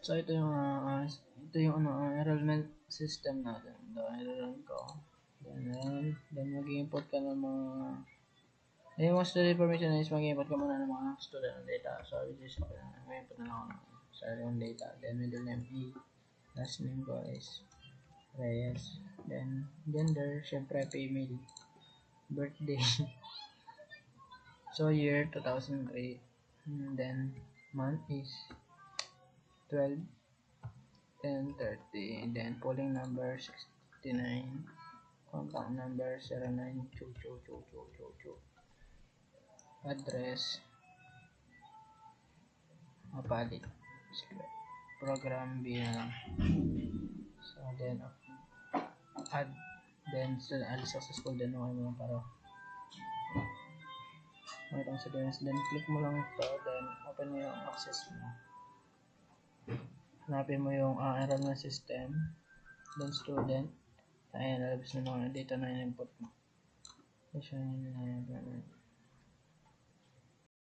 So ito yung enrollment system natin. Enroll ko. Then mag-import ka ng mga yung student information is mag-import ka muna ng mga student data. So which is mag-import na ako ng student data. Then middle name A. Last name ko is Reyes. Then gender, syempre female. Birthday. So year 2003. And then month is 12 10 30. And then polling number 69. Contact number 09222222. Address mapalit. Program B na lang. So then add. Then successful din ako mo para mayroong students. Then click mo lang ito. Then open mo yung access mo. Hanapin mo yung enrollment system. Then student. Ayan, lalabas na mga data na in-input mo.